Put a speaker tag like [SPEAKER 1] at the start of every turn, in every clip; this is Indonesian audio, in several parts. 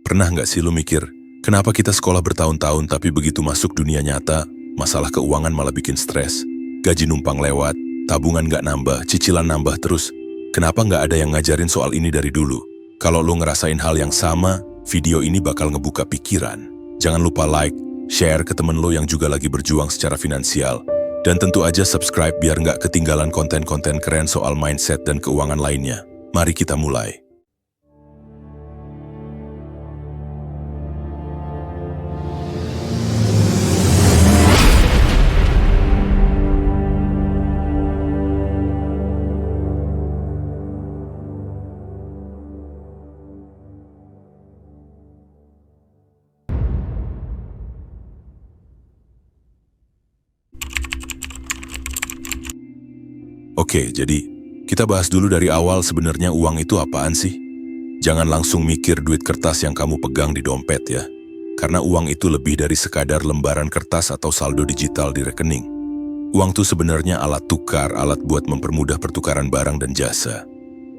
[SPEAKER 1] Pernah nggak sih lu mikir, kenapa kita sekolah bertahun-tahun tapi begitu masuk dunia nyata, masalah keuangan malah bikin stres? Gaji numpang lewat, tabungan nggak nambah, cicilan nambah terus. Kenapa nggak ada yang ngajarin soal ini dari dulu? Kalau lu ngerasain hal yang sama, video ini bakal ngebuka pikiran. Jangan lupa like, share ke temen lu yang juga lagi berjuang secara finansial. Dan tentu aja subscribe biar nggak ketinggalan konten-konten keren soal mindset dan keuangan lainnya. Mari kita mulai. Oke, jadi kita bahas dulu dari awal sebenarnya uang itu apaan sih? Jangan langsung mikir duit kertas yang kamu pegang di dompet ya. Karena uang itu lebih dari sekadar lembaran kertas atau saldo digital di rekening. Uang itu sebenarnya alat tukar, alat buat mempermudah pertukaran barang dan jasa.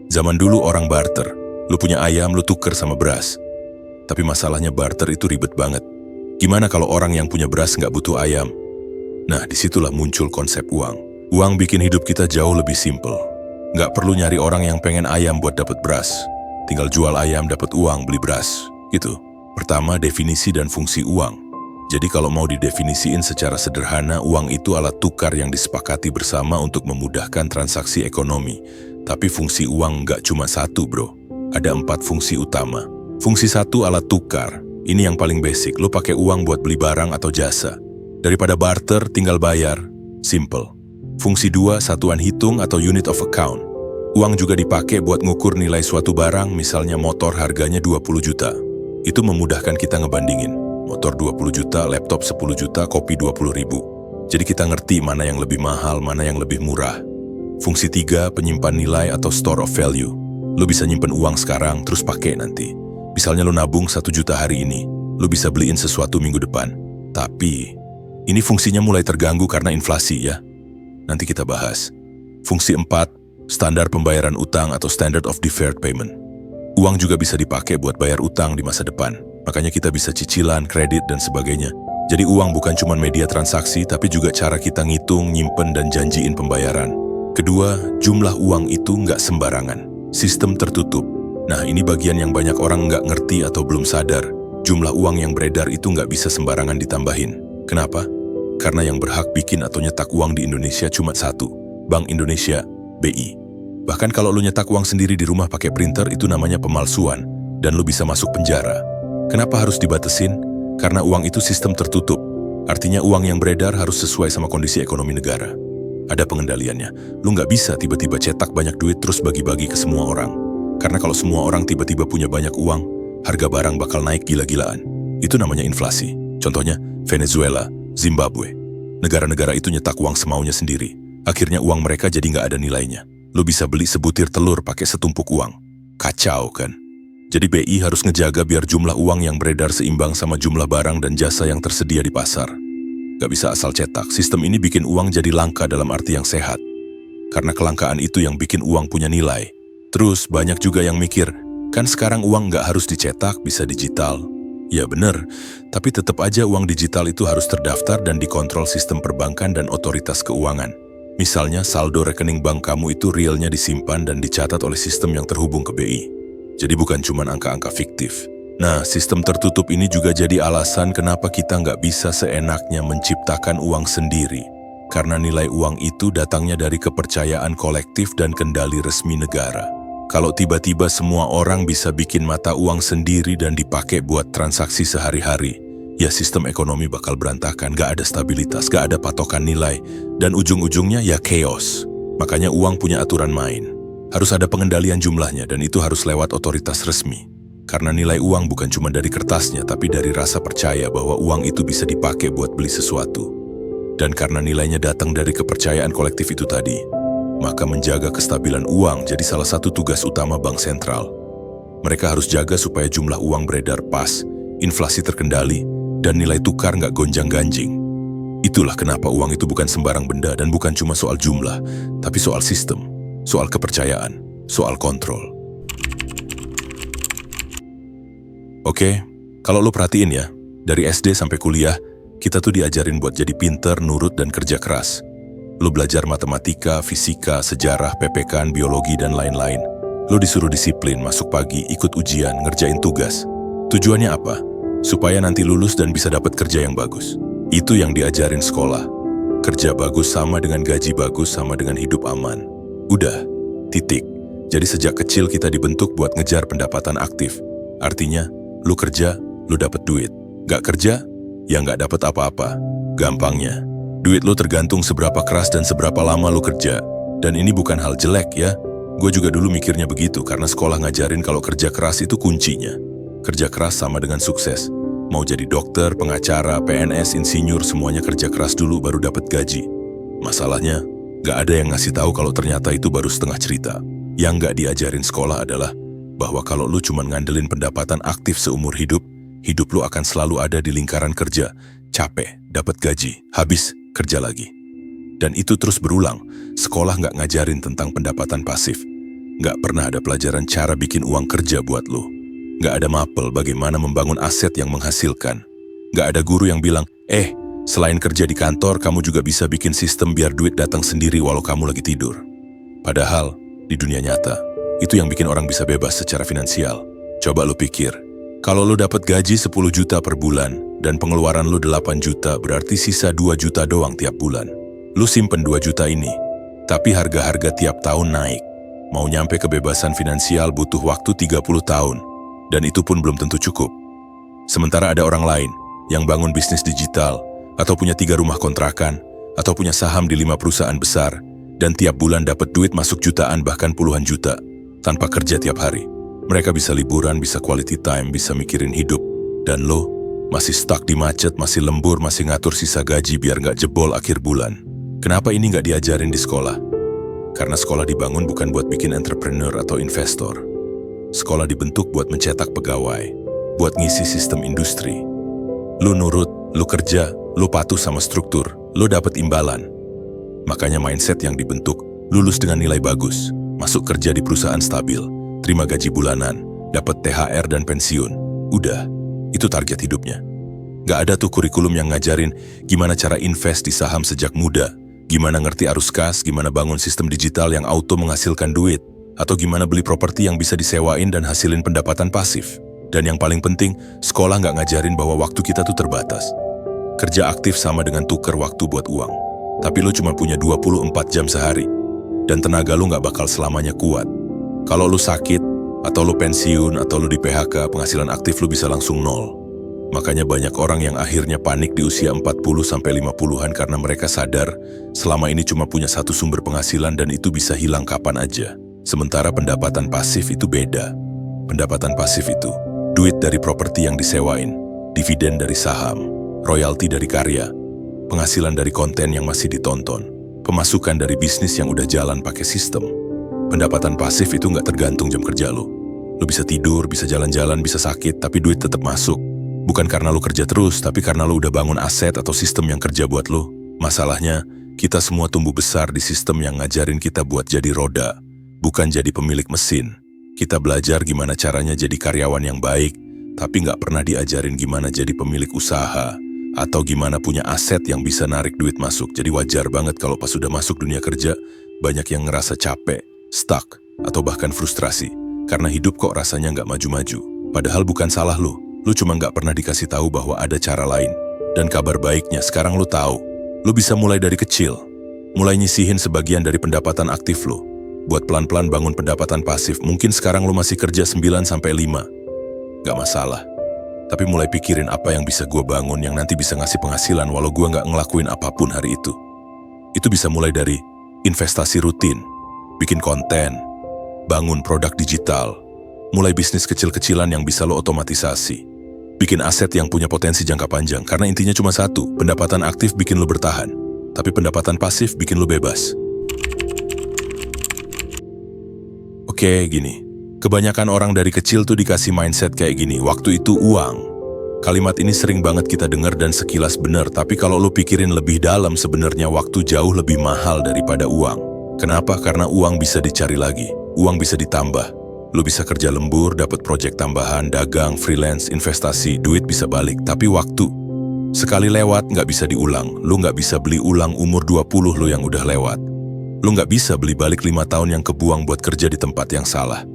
[SPEAKER 1] Zaman dulu orang barter, lu punya ayam, lu tuker sama beras. Tapi masalahnya barter itu ribet banget. Gimana kalau orang yang punya beras nggak butuh ayam? Nah, disitulah muncul konsep uang. Uang bikin hidup kita jauh lebih simpel. Nggak perlu nyari orang yang pengen ayam buat dapat beras. Tinggal jual ayam dapat uang beli beras. Gitu. Pertama, definisi dan fungsi uang. Jadi kalau mau didefinisiin secara sederhana, uang itu alat tukar yang disepakati bersama untuk memudahkan transaksi ekonomi. Tapi fungsi uang nggak cuma satu, bro. Ada 4 fungsi utama. Fungsi 1, alat tukar. Ini yang paling basic. Lo pakai uang buat beli barang atau jasa. Daripada barter, tinggal bayar. Simple. Fungsi 2, satuan hitung atau unit of account. Uang juga dipakai buat ngukur nilai suatu barang, misalnya motor harganya 20 juta. Itu memudahkan kita ngebandingin. Motor 20 juta, laptop 10 juta, kopi 20 ribu. Jadi kita ngerti mana yang lebih mahal, mana yang lebih murah. Fungsi 3, penyimpan nilai atau store of value. Lu bisa nyimpen uang sekarang, terus pakai nanti. Misalnya lu nabung 1 juta hari ini, lu bisa beliin sesuatu minggu depan. Tapi, ini fungsinya mulai terganggu karena inflasi ya. Nanti kita bahas. Fungsi 4, standar pembayaran utang atau standard of deferred payment. Uang juga bisa dipakai buat bayar utang di masa depan. Makanya kita bisa cicilan, kredit, dan sebagainya. Jadi uang bukan cuma media transaksi, tapi juga cara kita ngitung, nyimpen, dan janjiin pembayaran. Kedua, jumlah uang itu nggak sembarangan. Sistem tertutup. Nah, ini bagian yang banyak orang nggak ngerti atau belum sadar. Jumlah uang yang beredar itu nggak bisa sembarangan ditambahin. Kenapa? Karena yang berhak bikin atau nyetak uang di Indonesia cuma satu, Bank Indonesia, BI. Bahkan kalau lu nyetak uang sendiri di rumah pakai printer, itu namanya pemalsuan, dan lu bisa masuk penjara. Kenapa harus dibatesin? Karena uang itu sistem tertutup. Artinya uang yang beredar harus sesuai sama kondisi ekonomi negara. Ada pengendaliannya. Lu nggak bisa tiba-tiba cetak banyak duit terus bagi-bagi ke semua orang. Karena kalau semua orang tiba-tiba punya banyak uang, harga barang bakal naik gila-gilaan. Itu namanya inflasi. Contohnya, Venezuela, Zimbabwe. Negara-negara itu nyetak uang semaunya sendiri. Akhirnya uang mereka jadi nggak ada nilainya. Lo bisa beli sebutir telur pakai setumpuk uang. Kacau kan? Jadi BI harus ngejaga biar jumlah uang yang beredar seimbang sama jumlah barang dan jasa yang tersedia di pasar. Gak bisa asal cetak. Sistem ini bikin uang jadi langka dalam arti yang sehat. Karena kelangkaan itu yang bikin uang punya nilai. Terus banyak juga yang mikir, kan sekarang uang nggak harus dicetak, bisa digital. Ya benar, tapi tetap aja uang digital itu harus terdaftar dan dikontrol sistem perbankan dan otoritas keuangan. Misalnya saldo rekening bank kamu itu realnya disimpan dan dicatat oleh sistem yang terhubung ke BI. Jadi bukan cuma angka-angka fiktif. Nah, sistem tertutup ini juga jadi alasan kenapa kita nggak bisa seenaknya menciptakan uang sendiri. Karena nilai uang itu datangnya dari kepercayaan kolektif dan kendali resmi negara. Kalau tiba-tiba semua orang bisa bikin mata uang sendiri dan dipakai buat transaksi sehari-hari, ya sistem ekonomi bakal berantakan, gak ada stabilitas, gak ada patokan nilai, dan ujung-ujungnya ya chaos. Makanya uang punya aturan main. Harus ada pengendalian jumlahnya dan itu harus lewat otoritas resmi. Karena nilai uang bukan cuma dari kertasnya, tapi dari rasa percaya bahwa uang itu bisa dipakai buat beli sesuatu. Dan karena nilainya datang dari kepercayaan kolektif itu tadi, maka menjaga kestabilan uang jadi salah satu tugas utama bank sentral. Mereka harus jaga supaya jumlah uang beredar pas, inflasi terkendali, dan nilai tukar nggak gonjang-ganjing. Itulah kenapa uang itu bukan sembarang benda dan bukan cuma soal jumlah, tapi soal sistem, soal kepercayaan, soal kontrol. Oke, kalau lo perhatiin ya, dari SD sampai kuliah, kita tuh diajarin buat jadi pinter, nurut, dan kerja keras. Lo belajar matematika, fisika, sejarah, PPK, biologi, dan lain-lain. Lo disuruh disiplin, masuk pagi, ikut ujian, ngerjain tugas. Tujuannya apa? Supaya nanti lulus dan bisa dapat kerja yang bagus. Itu yang diajarin sekolah. Kerja bagus sama dengan gaji bagus sama dengan hidup aman. Udah, titik. Jadi sejak kecil kita dibentuk buat ngejar pendapatan aktif. Artinya, lu kerja, lu dapat duit. Gak kerja, ya gak dapat apa-apa. Gampangnya, duit lu tergantung seberapa keras dan seberapa lama lu kerja. Dan ini bukan hal jelek ya. Gue juga dulu mikirnya begitu karena sekolah ngajarin kalau kerja keras itu kuncinya. Kerja keras sama dengan sukses. Mau jadi dokter, pengacara, PNS, insinyur, semuanya kerja keras dulu baru dapat gaji. Masalahnya, gak ada yang ngasih tahu kalau ternyata itu baru setengah cerita. Yang gak diajarin sekolah adalah bahwa kalau lu cuma ngandelin pendapatan aktif seumur hidup, hidup lu akan selalu ada di lingkaran kerja. Capek, dapat gaji, habis, kerja lagi. Dan itu terus berulang. Sekolah gak ngajarin tentang pendapatan pasif. Gak pernah ada pelajaran cara bikin uang kerja buat lu. Gak ada mapel bagaimana membangun aset yang menghasilkan. Gak ada guru yang bilang, selain kerja di kantor, kamu juga bisa bikin sistem biar duit datang sendiri walau kamu lagi tidur. Padahal, di dunia nyata, itu yang bikin orang bisa bebas secara finansial. Coba lu pikir, kalau lu dapat gaji 10 juta per bulan, dan pengeluaran lu 8 juta, berarti sisa 2 juta doang tiap bulan. Lu simpen 2 juta ini, tapi harga-harga tiap tahun naik. Mau nyampe kebebasan finansial butuh waktu 30 tahun, dan itu pun belum tentu cukup. Sementara ada orang lain yang bangun bisnis digital, atau punya 3 rumah kontrakan, atau punya saham di 5 perusahaan besar, dan tiap bulan dapat duit masuk jutaan bahkan puluhan juta, tanpa kerja tiap hari. Mereka bisa liburan, bisa quality time, bisa mikirin hidup. Dan lo masih stuck di macet, masih lembur, masih ngatur sisa gaji biar nggak jebol akhir bulan. Kenapa ini nggak diajarin di sekolah? Karena sekolah dibangun bukan buat bikin entrepreneur atau investor. Sekolah dibentuk buat mencetak pegawai, buat ngisi sistem industri. Lu nurut, lu kerja, lu patuh sama struktur, lu dapat imbalan. Makanya mindset yang dibentuk, lulus dengan nilai bagus, masuk kerja di perusahaan stabil, terima gaji bulanan, dapat THR dan pensiun. Udah, itu target hidupnya. Gak ada tuh kurikulum yang ngajarin gimana cara invest di saham sejak muda, gimana ngerti arus kas, gimana bangun sistem digital yang auto menghasilkan duit, atau gimana beli properti yang bisa disewain dan hasilin pendapatan pasif. Dan yang paling penting, sekolah gak ngajarin bahwa waktu kita tuh terbatas. Kerja aktif sama dengan tuker waktu buat uang. Tapi lu cuma punya 24 jam sehari. Dan tenaga lu gak bakal selamanya kuat. Kalau lu sakit, atau lu pensiun, atau lu di PHK, penghasilan aktif lu bisa langsung nol. Makanya banyak orang yang akhirnya panik di usia 40-50-an karena mereka sadar selama ini cuma punya satu sumber penghasilan dan itu bisa hilang kapan aja. Sementara pendapatan pasif itu beda. Pendapatan pasif itu duit dari properti yang disewain, dividen dari saham, royalti dari karya, penghasilan dari konten yang masih ditonton, pemasukan dari bisnis yang udah jalan pakai sistem. Pendapatan pasif itu nggak tergantung jam kerja lo. Lo bisa tidur, bisa jalan-jalan, bisa sakit, tapi duit tetap masuk. Bukan karena lo kerja terus, tapi karena lo udah bangun aset atau sistem yang kerja buat lo. Masalahnya, kita semua tumbuh besar di sistem yang ngajarin kita buat jadi roda, bukan jadi pemilik mesin. Kita belajar gimana caranya jadi karyawan yang baik, tapi nggak pernah diajarin gimana jadi pemilik usaha, atau gimana punya aset yang bisa narik duit masuk. Jadi wajar banget kalau pas sudah masuk dunia kerja, banyak yang ngerasa capek, stuck, atau bahkan frustrasi. Karena hidup kok rasanya nggak maju-maju. Padahal bukan salah lu cuma nggak pernah dikasih tahu bahwa ada cara lain. Dan kabar baiknya sekarang lu tahu, lu bisa mulai dari kecil. Mulai nyisihin sebagian dari pendapatan aktif lu. Buat pelan-pelan bangun pendapatan pasif. Mungkin sekarang lu masih kerja 9-5. Nggak masalah. Tapi mulai pikirin apa yang bisa gue bangun yang nanti bisa ngasih penghasilan walau gue nggak ngelakuin apapun hari itu. Itu bisa mulai dari investasi rutin, bikin konten, bangun produk digital, mulai bisnis kecil-kecilan yang bisa lo otomatisasi, bikin aset yang punya potensi jangka panjang. Karena intinya cuma satu, pendapatan aktif bikin lo bertahan, tapi pendapatan pasif bikin lo bebas. Oke, gini. Kebanyakan orang dari kecil tuh dikasih mindset kayak gini, waktu itu uang. Kalimat ini sering banget kita dengar dan sekilas benar, tapi kalau lo pikirin lebih dalam sebenarnya waktu jauh lebih mahal daripada uang. Kenapa? Karena uang bisa dicari lagi, uang bisa ditambah. Lu bisa kerja lembur, dapat proyek tambahan, dagang, freelance, investasi, duit bisa balik. Tapi waktu, sekali lewat nggak bisa diulang. Lu nggak bisa beli ulang umur 20 lu yang udah lewat. Lu nggak bisa beli balik 5 tahun yang kebuang buat kerja di tempat yang salah.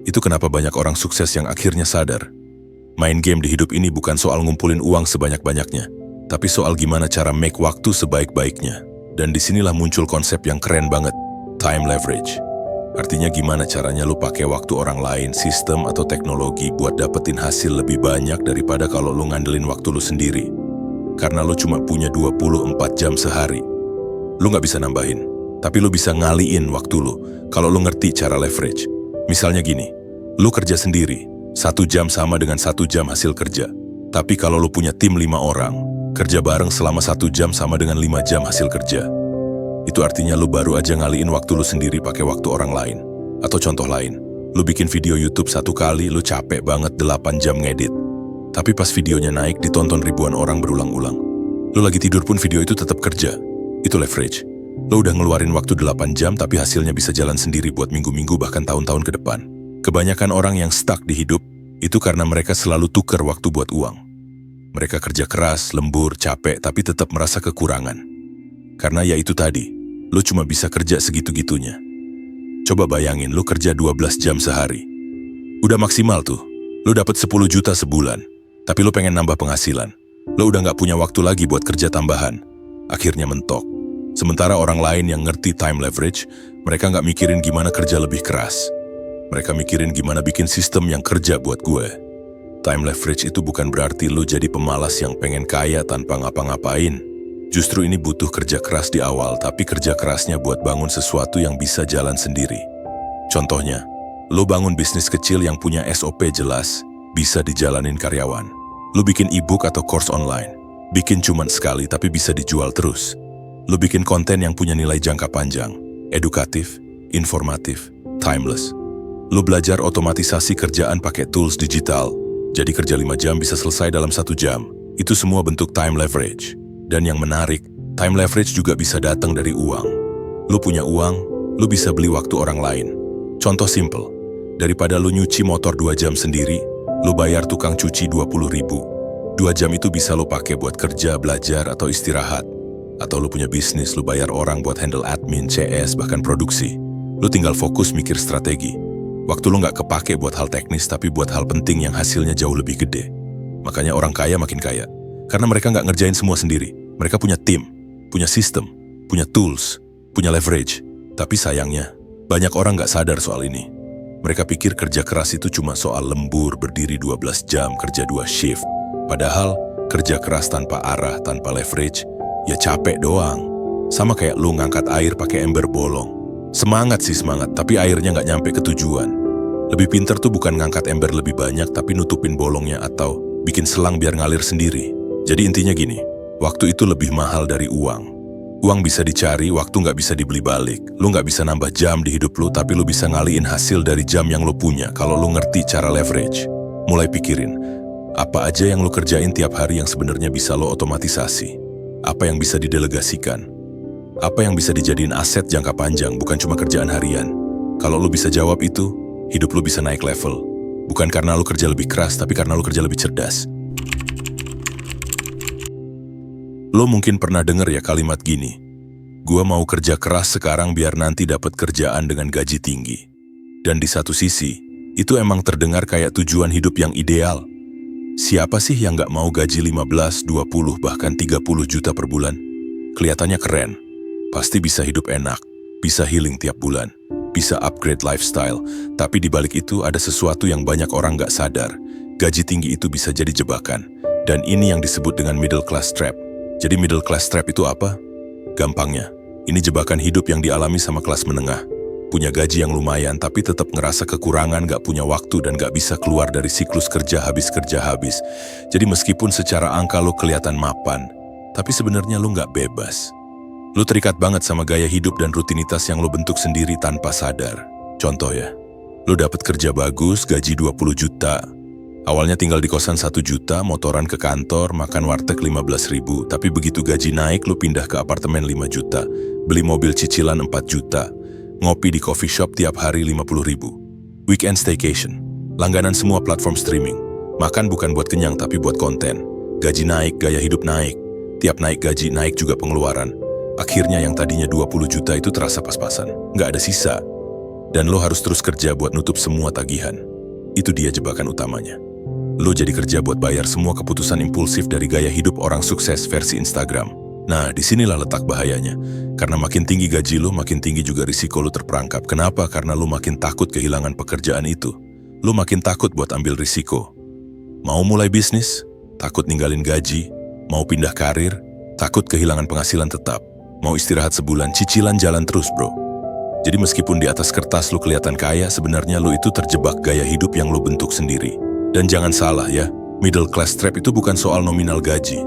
[SPEAKER 1] Itu kenapa banyak orang sukses yang akhirnya sadar. Main game di hidup ini bukan soal ngumpulin uang sebanyak-banyaknya, tapi soal gimana cara make waktu sebaik-baiknya. Dan disinilah muncul konsep yang keren banget, time leverage. Artinya gimana caranya lu pakai waktu orang lain, sistem atau teknologi buat dapetin hasil lebih banyak daripada kalau lu ngandelin waktu lu sendiri. Karena lu cuma punya 24 jam sehari. Lu nggak bisa nambahin, tapi lu bisa ngaliin waktu lu kalau lu ngerti cara leverage. Misalnya gini, lu kerja sendiri, 1 jam sama dengan 1 jam hasil kerja. Tapi kalau lu punya tim 5 orang, kerja bareng selama 1 jam sama dengan 5 jam hasil kerja. Itu artinya lu baru aja ngaliin waktu lu sendiri pakai waktu orang lain. Atau contoh lain, lu bikin video YouTube 1 kali, lu capek banget 8 jam ngedit. Tapi pas videonya naik, ditonton ribuan orang berulang-ulang. Lu lagi tidur pun video itu tetap kerja. Itu leverage. Lu udah ngeluarin waktu 8 jam, tapi hasilnya bisa jalan sendiri buat minggu-minggu bahkan tahun-tahun ke depan. Kebanyakan orang yang stuck di hidup, itu karena mereka selalu tuker waktu buat uang. Mereka kerja keras, lembur, capek, tapi tetap merasa kekurangan. Karena ya itu tadi, lu cuma bisa kerja segitu-gitunya. Coba bayangin, lu kerja 12 jam sehari. Udah maksimal tuh, lu dapat 10 juta sebulan, tapi lu pengen nambah penghasilan. Lu udah nggak punya waktu lagi buat kerja tambahan. Akhirnya mentok. Sementara orang lain yang ngerti time leverage, mereka nggak mikirin gimana kerja lebih keras. Mereka mikirin gimana bikin sistem yang kerja buat gue. Time leverage itu bukan berarti lu jadi pemalas yang pengen kaya tanpa ngapa-ngapain. Justru ini butuh kerja keras di awal, tapi kerja kerasnya buat bangun sesuatu yang bisa jalan sendiri. Contohnya, lu bangun bisnis kecil yang punya SOP jelas, bisa dijalanin karyawan. Lu bikin e-book atau course online. Bikin cuman sekali tapi bisa dijual terus. Lu bikin konten yang punya nilai jangka panjang, edukatif, informatif, timeless. Lu belajar otomatisasi kerjaan pakai tools digital. Jadi kerja 5 jam bisa selesai dalam 1 jam. Itu semua bentuk time leverage. Dan yang menarik, time leverage juga bisa datang dari uang. Lu punya uang, lu bisa beli waktu orang lain. Contoh simple, daripada lu nyuci motor 2 jam sendiri, lu bayar tukang cuci 20.000. 2 jam itu bisa lu pakai buat kerja, belajar, atau istirahat. Atau lu punya bisnis, lu bayar orang buat handle admin, CS, bahkan produksi. Lu tinggal fokus mikir strategi. Waktu lu nggak kepake buat hal teknis, tapi buat hal penting yang hasilnya jauh lebih gede. Makanya orang kaya makin kaya. Karena mereka nggak ngerjain semua sendiri. Mereka punya tim, punya sistem, punya tools, punya leverage. Tapi sayangnya, banyak orang nggak sadar soal ini. Mereka pikir kerja keras itu cuma soal lembur, berdiri 12 jam, kerja 2 shift. Padahal, kerja keras tanpa arah, tanpa leverage, ya capek doang. Sama kayak lu ngangkat air pakai ember bolong. Semangat sih semangat, tapi airnya nggak nyampe ke tujuan. Lebih pinter tuh bukan ngangkat ember lebih banyak, tapi nutupin bolongnya atau bikin selang biar ngalir sendiri. Jadi intinya gini, waktu itu lebih mahal dari uang. Uang bisa dicari, waktu nggak bisa dibeli balik. Lu nggak bisa nambah jam di hidup lu, tapi lu bisa ngaliin hasil dari jam yang lu punya kalau lu ngerti cara leverage. Mulai pikirin, apa aja yang lu kerjain tiap hari yang sebenarnya bisa lo otomatisasi? Apa yang bisa didelegasikan? Apa yang bisa dijadiin aset jangka panjang, bukan cuma kerjaan harian? Kalau lu bisa jawab itu, hidup lu bisa naik level. Bukan karena lu kerja lebih keras, tapi karena lu kerja lebih cerdas. Lo mungkin pernah denger ya kalimat gini, gua mau kerja keras sekarang biar nanti dapat kerjaan dengan gaji tinggi. Dan di satu sisi, itu emang terdengar kayak tujuan hidup yang ideal. Siapa sih yang gak mau gaji 15, 20, bahkan 30 juta per bulan? Kelihatannya keren, pasti bisa hidup enak, bisa healing tiap bulan, bisa upgrade lifestyle. Tapi di balik itu ada sesuatu yang banyak orang gak sadar. Gaji tinggi itu bisa jadi jebakan. Dan ini yang disebut dengan middle class trap. Jadi middle class trap itu apa? Gampangnya, ini jebakan hidup yang dialami sama kelas menengah. Punya gaji yang lumayan tapi tetap ngerasa kekurangan, gak punya waktu dan gak bisa keluar dari siklus kerja habis. Jadi meskipun secara angka lo kelihatan mapan, tapi sebenarnya lo gak bebas. Lo terikat banget sama gaya hidup dan rutinitas yang lo bentuk sendiri tanpa sadar. Contoh ya, lo dapat kerja bagus, gaji 20 juta, awalnya tinggal di kosan 1 juta, motoran ke kantor, makan warteg 15.000. Tapi begitu gaji naik, lu pindah ke apartemen 5 juta, beli mobil cicilan 4 juta, ngopi di coffee shop tiap hari 50.000. Weekend staycation, langganan semua platform streaming. Makan bukan buat kenyang tapi buat konten. Gaji naik, gaya hidup naik. Tiap naik gaji, naik juga pengeluaran. Akhirnya yang tadinya 20 juta itu terasa pas-pasan. Nggak ada sisa. Dan lo harus terus kerja buat nutup semua tagihan. Itu dia jebakan utamanya. Lo jadi kerja buat bayar semua keputusan impulsif dari gaya hidup orang sukses versi Instagram. Nah, disinilah letak bahayanya. Karena makin tinggi gaji lo, makin tinggi juga risiko lo terperangkap. Kenapa? Karena lo makin takut kehilangan pekerjaan itu. Lo makin takut buat ambil risiko. Mau mulai bisnis? Takut ninggalin gaji. Mau pindah karir? Takut kehilangan penghasilan tetap. Mau istirahat sebulan, cicilan jalan terus, bro. Jadi meskipun di atas kertas lo kelihatan kaya, sebenarnya lo itu terjebak gaya hidup yang lo bentuk sendiri. Dan jangan salah ya, middle class trap itu bukan soal nominal gaji.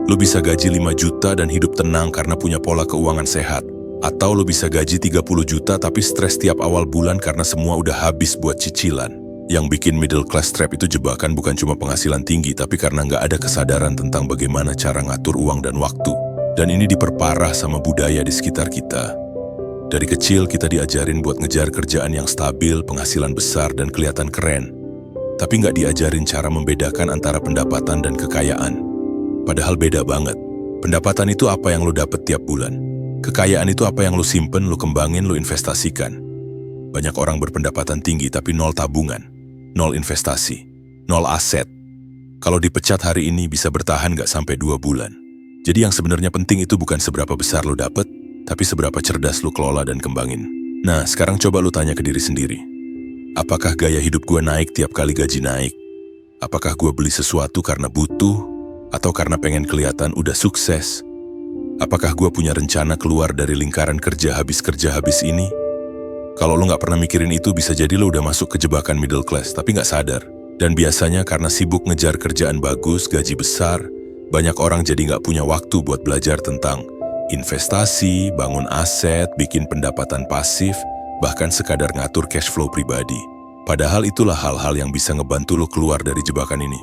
[SPEAKER 1] Lo bisa gaji 5 juta dan hidup tenang karena punya pola keuangan sehat. Atau lo bisa gaji 30 juta tapi stres tiap awal bulan karena semua udah habis buat cicilan. Yang bikin middle class trap itu jebakan bukan cuma penghasilan tinggi, tapi karena nggak ada kesadaran tentang bagaimana cara ngatur uang dan waktu. Dan ini diperparah sama budaya di sekitar kita. Dari kecil kita diajarin buat ngejar kerjaan yang stabil, penghasilan besar, dan kelihatan keren. Tapi nggak diajarin cara membedakan antara pendapatan dan kekayaan. Padahal beda banget. Pendapatan itu apa yang lo dapet tiap bulan. Kekayaan itu apa yang lo simpen, lo kembangin, lo investasikan. Banyak orang berpendapatan tinggi tapi nol tabungan, nol investasi, nol aset. Kalau dipecat hari ini bisa bertahan nggak sampai 2 bulan. Jadi yang sebenarnya penting itu bukan seberapa besar lo dapet, tapi seberapa cerdas lo kelola dan kembangin. Nah, sekarang coba lo tanya ke diri sendiri. Apakah gaya hidup gue naik tiap kali gaji naik? Apakah gue beli sesuatu karena butuh? Atau karena pengen kelihatan udah sukses? Apakah gue punya rencana keluar dari lingkaran kerja habis ini? Kalau lo nggak pernah mikirin itu, bisa jadi lo udah masuk ke jebakan middle class, tapi nggak sadar. Dan biasanya karena sibuk ngejar kerjaan bagus, gaji besar, banyak orang jadi nggak punya waktu buat belajar tentang investasi, bangun aset, bikin pendapatan pasif, bahkan sekadar ngatur cash flow pribadi. Padahal itulah hal-hal yang bisa ngebantu lo keluar dari jebakan ini.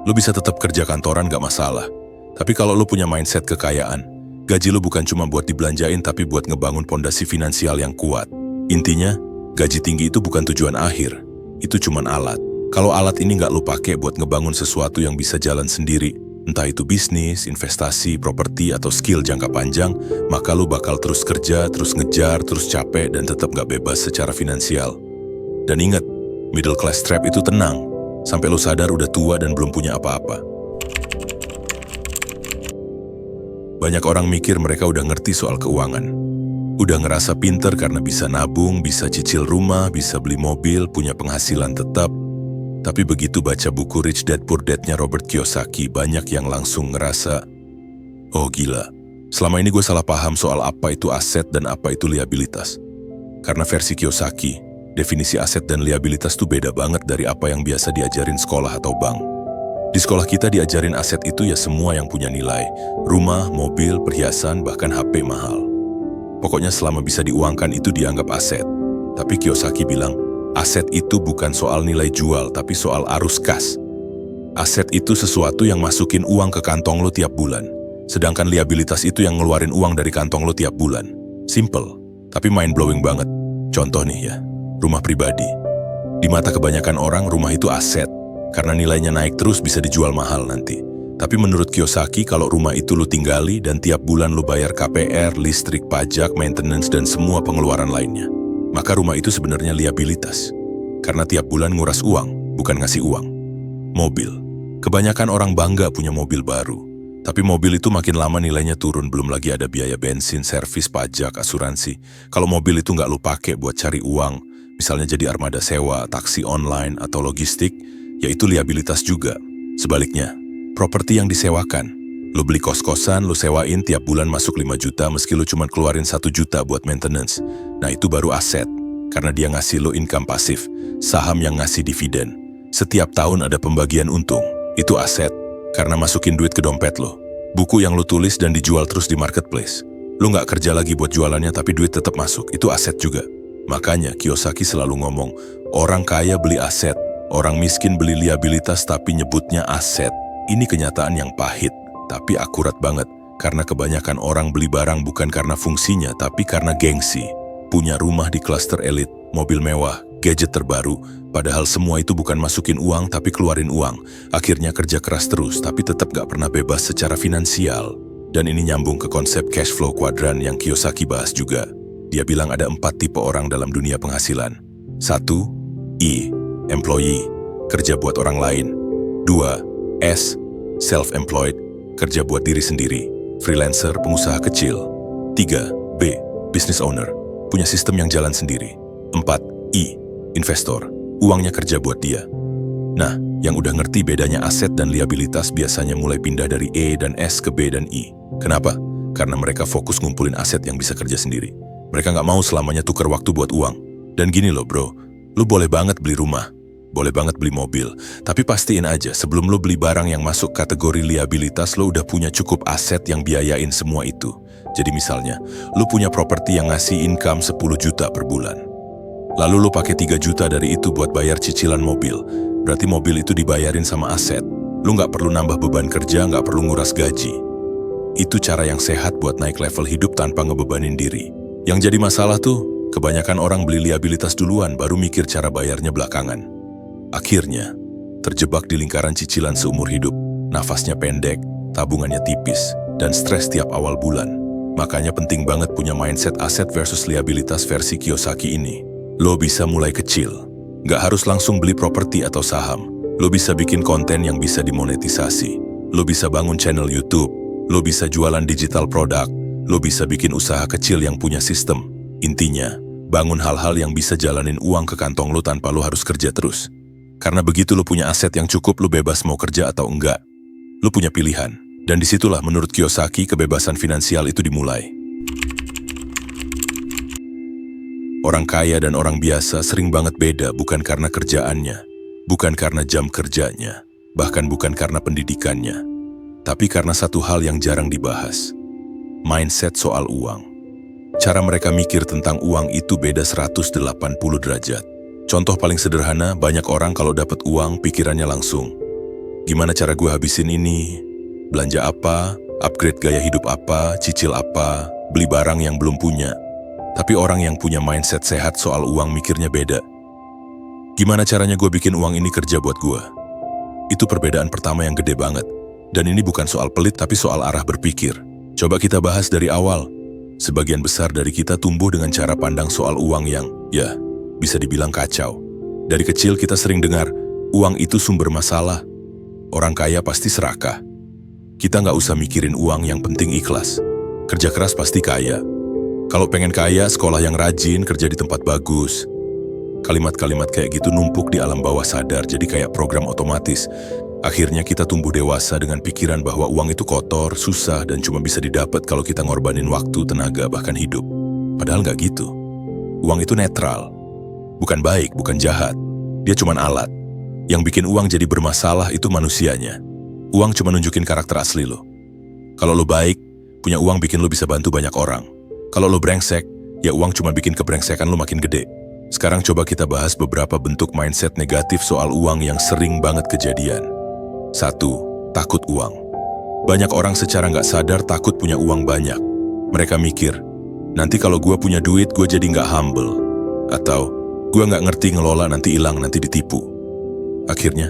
[SPEAKER 1] Lo bisa tetap kerja kantoran gak masalah. Tapi kalau lo punya mindset kekayaan, gaji lo bukan cuma buat dibelanjain tapi buat ngebangun pondasi finansial yang kuat. Intinya, gaji tinggi itu bukan tujuan akhir. Itu cuman alat. Kalau alat ini gak lo pakai buat ngebangun sesuatu yang bisa jalan sendiri, entah itu bisnis, investasi, properti, atau skill jangka panjang, maka lo bakal terus kerja, terus ngejar, terus capek, dan tetap gak bebas secara finansial. Dan ingat, middle class trap itu tenang, sampai lo sadar udah tua dan belum punya apa-apa. Banyak orang mikir mereka udah ngerti soal keuangan. Udah ngerasa pinter karena bisa nabung, bisa cicil rumah, bisa beli mobil, punya penghasilan tetap. Tapi begitu baca buku Rich Dad Poor Dad-nya Robert Kiyosaki, banyak yang langsung ngerasa, oh gila, selama ini gue salah paham soal apa itu aset dan apa itu liabilitas. Karena versi Kiyosaki, definisi aset dan liabilitas tuh beda banget dari apa yang biasa diajarin sekolah atau bank. Di sekolah kita diajarin aset itu ya semua yang punya nilai, rumah, mobil, perhiasan, bahkan HP mahal. Pokoknya selama bisa diuangkan itu dianggap aset. Tapi Kiyosaki bilang, aset itu bukan soal nilai jual, tapi soal arus kas. Aset itu sesuatu yang masukin uang ke kantong lo tiap bulan. Sedangkan liabilitas itu yang ngeluarin uang dari kantong lo tiap bulan. Simple, tapi mind-blowing banget. Contoh nih ya, rumah pribadi. Di mata kebanyakan orang, rumah itu aset. Karena nilainya naik terus bisa dijual mahal nanti. Tapi menurut Kiyosaki, kalau rumah itu lo tinggali dan tiap bulan lo bayar KPR, listrik, pajak, maintenance, dan semua pengeluaran lainnya, maka rumah itu sebenarnya liabilitas. Karena tiap bulan nguras uang, bukan ngasih uang. Mobil. Kebanyakan orang bangga punya mobil baru. Tapi mobil itu makin lama nilainya turun, belum lagi ada biaya bensin, servis, pajak, asuransi. Kalau mobil itu nggak lo pakai buat cari uang, misalnya jadi armada sewa, taksi online, atau logistik, yaitu liabilitas juga. Sebaliknya, properti yang disewakan. Lo beli kos-kosan, lo sewain tiap bulan masuk 5 juta meski lo cuma keluarin 1 juta buat maintenance. Nah itu baru aset, karena dia ngasih lo income pasif, saham yang ngasih dividen. Setiap tahun ada pembagian untung, itu aset, karena masukin duit ke dompet lo. Buku yang lo tulis dan dijual terus di marketplace. Lo nggak kerja lagi buat jualannya tapi duit tetap masuk, itu aset juga. Makanya Kiyosaki selalu ngomong, orang kaya beli aset, orang miskin beli liabilitas tapi nyebutnya aset. Ini kenyataan yang pahit, tapi akurat banget. Karena kebanyakan orang beli barang bukan karena fungsinya, tapi karena gengsi. Punya rumah di klaster elit, mobil mewah, gadget terbaru, padahal semua itu bukan masukin uang tapi keluarin uang. Akhirnya kerja keras terus tapi tetap gak pernah bebas secara finansial. Dan ini nyambung ke konsep cash flow quadrant yang Kiyosaki bahas juga. Dia bilang ada 4 tipe orang dalam dunia penghasilan. 1. I. Employee, kerja buat orang lain. 2. S. Self-employed, kerja buat diri sendiri. Freelancer, pengusaha kecil. 3. B. Business owner, punya sistem yang jalan sendiri. 4. I. Investor, uangnya kerja buat dia. Nah, yang udah ngerti bedanya aset dan liabilitas biasanya mulai pindah dari E dan S ke B dan I. Kenapa? Karena mereka fokus ngumpulin aset yang bisa kerja sendiri. Mereka nggak mau selamanya tukar waktu buat uang. Dan gini loh bro, lu boleh banget beli rumah, boleh banget beli mobil, tapi pastiin aja sebelum lu beli barang yang masuk kategori liabilitas, lu udah punya cukup aset yang biayain semua itu. Jadi misalnya, lu punya properti yang ngasih income 10 juta per bulan. Lalu lu pakai 3 juta dari itu buat bayar cicilan mobil. Berarti mobil itu dibayarin sama aset. Lu nggak perlu nambah beban kerja, nggak perlu nguras gaji. Itu cara yang sehat buat naik level hidup tanpa ngebebanin diri. Yang jadi masalah tuh, kebanyakan orang beli liabilitas duluan baru mikir cara bayarnya belakangan. Akhirnya, terjebak di lingkaran cicilan seumur hidup. Nafasnya pendek, tabungannya tipis, dan stres tiap awal bulan. Makanya penting banget punya mindset aset versus liabilitas versi Kiyosaki ini. Lo bisa mulai kecil, nggak harus langsung beli properti atau saham. Lo bisa bikin konten yang bisa dimonetisasi. Lo bisa bangun channel YouTube. Lo bisa jualan digital produk. Lo bisa bikin usaha kecil yang punya sistem. Intinya, bangun hal-hal yang bisa jalanin uang ke kantong lo tanpa lo harus kerja terus. Karena begitu lo punya aset yang cukup, lo bebas mau kerja atau enggak. Lo punya pilihan. Dan disitulah menurut Kiyosaki kebebasan finansial itu dimulai. Orang kaya dan orang biasa sering banget beda bukan karena kerjaannya, bukan karena jam kerjanya, bahkan bukan karena pendidikannya, tapi karena satu hal yang jarang dibahas, mindset soal uang. Cara mereka mikir tentang uang itu beda 180 derajat. Contoh paling sederhana, banyak orang kalau dapat uang pikirannya langsung, gimana cara gue habisin ini, belanja apa, upgrade gaya hidup apa, cicil apa, beli barang yang belum punya. Tapi orang yang punya mindset sehat soal uang mikirnya beda. Gimana caranya gue bikin uang ini kerja buat gue? Itu perbedaan pertama yang gede banget. Dan ini bukan soal pelit tapi soal arah berpikir. Coba kita bahas dari awal. Sebagian besar dari kita tumbuh dengan cara pandang soal uang yang, ya, bisa dibilang kacau. Dari kecil kita sering dengar, uang itu sumber masalah. Orang kaya pasti serakah. Kita nggak usah mikirin uang, yang penting ikhlas. Kerja keras pasti kaya. Kalau pengen kaya, sekolah yang rajin, kerja di tempat bagus. Kalimat-kalimat kayak gitu numpuk di alam bawah sadar, jadi kayak program otomatis. Akhirnya kita tumbuh dewasa dengan pikiran bahwa uang itu kotor, susah, dan cuma bisa didapat kalau kita ngorbanin waktu, tenaga, bahkan hidup. Padahal nggak gitu. Uang itu netral. Bukan baik, bukan jahat. Dia cuma alat. Yang bikin uang jadi bermasalah itu manusianya. Uang cuma nunjukin karakter asli lo. Kalau lo baik, punya uang bikin lo bisa bantu banyak orang. Kalau lo brengsek, ya uang cuma bikin kebrengsekan lo makin gede. Sekarang coba kita bahas beberapa bentuk mindset negatif soal uang yang sering banget kejadian. 1. Takut uang. Banyak orang secara nggak sadar takut punya uang banyak. Mereka mikir, nanti kalau gue punya duit, gue jadi nggak humble. Atau, gue nggak ngerti ngelola, nanti hilang, nanti ditipu. Akhirnya,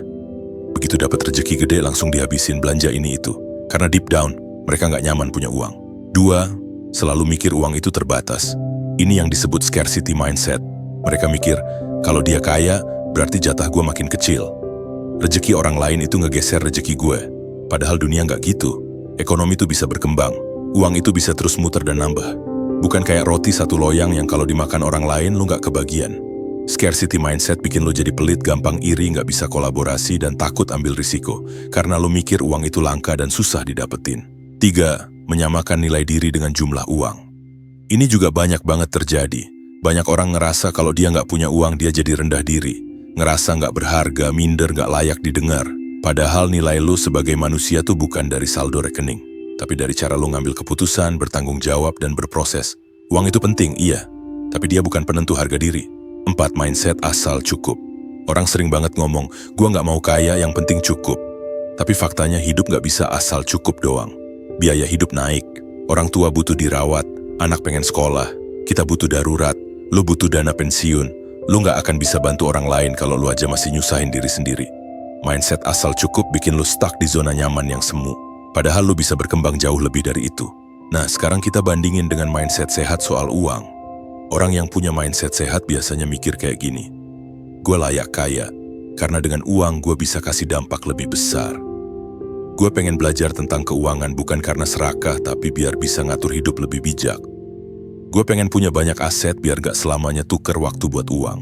[SPEAKER 1] begitu dapat rezeki gede langsung dihabisin belanja ini itu. Karena deep down, mereka nggak nyaman punya uang. 2. Selalu mikir uang itu terbatas. Ini yang disebut scarcity mindset. Mereka mikir, kalau dia kaya, berarti jatah gue makin kecil. Rezeki orang lain itu ngegeser rezeki gue. Padahal dunia nggak gitu. Ekonomi itu bisa berkembang. Uang itu bisa terus muter dan nambah. Bukan kayak roti satu loyang yang kalau dimakan orang lain, lu nggak kebagian. Scarcity mindset bikin lu jadi pelit, gampang iri, nggak bisa kolaborasi, dan takut ambil risiko. Karena lu mikir uang itu langka dan susah didapetin. 3. Menyamakan nilai diri dengan jumlah uang. Ini juga banyak banget terjadi. Banyak orang ngerasa kalau dia nggak punya uang, dia jadi rendah diri. Ngerasa nggak berharga, minder, nggak layak didengar. Padahal nilai lu sebagai manusia tuh bukan dari saldo rekening, tapi dari cara lu ngambil keputusan, bertanggung jawab, dan berproses. Uang itu penting, iya, tapi dia bukan penentu harga diri. 4. Mindset asal cukup. Orang sering banget ngomong, gua nggak mau kaya, yang penting cukup. Tapi faktanya hidup nggak bisa asal cukup doang. Biaya hidup naik, orang tua butuh dirawat, anak pengen sekolah, kita butuh darurat, lo butuh dana pensiun, Lu nggak akan bisa bantu orang lain kalau lu aja masih nyusahin diri sendiri. Mindset asal cukup bikin lu stuck di zona nyaman yang semu. Padahal lu bisa berkembang jauh lebih dari itu. Nah, sekarang kita bandingin dengan mindset sehat soal uang. Orang yang punya mindset sehat biasanya mikir kayak gini. Gue layak kaya, karena dengan uang gue bisa kasih dampak lebih besar. Gue pengen belajar tentang keuangan bukan karena serakah, tapi biar bisa ngatur hidup lebih bijak. Gue pengen punya banyak aset biar gak selamanya tuker waktu buat uang.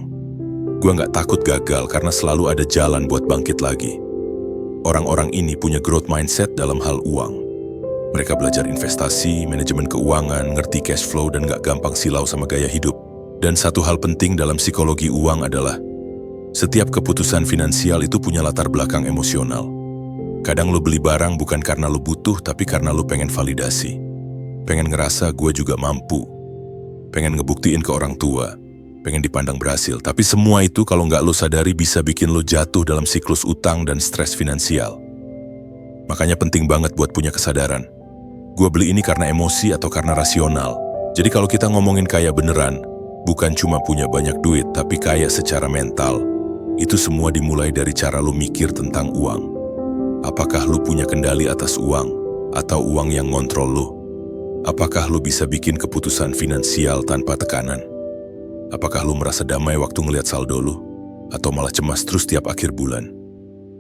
[SPEAKER 1] Gue gak takut gagal karena selalu ada jalan buat bangkit lagi. Orang-orang ini punya growth mindset dalam hal uang. Mereka belajar investasi, manajemen keuangan, ngerti cash flow, dan gak gampang silau sama gaya hidup. Dan satu hal penting dalam psikologi uang adalah setiap keputusan finansial itu punya latar belakang emosional. Kadang lu beli barang bukan karena lu butuh, tapi karena lu pengen validasi. Pengen ngerasa gue juga mampu. Pengen ngebuktiin ke orang tua. Pengen dipandang berhasil. Tapi semua itu kalau nggak lu sadari bisa bikin lu jatuh dalam siklus utang dan stres finansial. Makanya penting banget buat punya kesadaran. Gue beli ini karena emosi atau karena rasional. Jadi kalau kita ngomongin kaya beneran, bukan cuma punya banyak duit, tapi kaya secara mental. Itu semua dimulai dari cara lu mikir tentang uang. Apakah lu punya kendali atas uang, atau uang yang ngontrol lu? Apakah lu bisa bikin keputusan finansial tanpa tekanan? Apakah lu merasa damai waktu ngeliat saldo lu? Atau malah cemas terus tiap akhir bulan?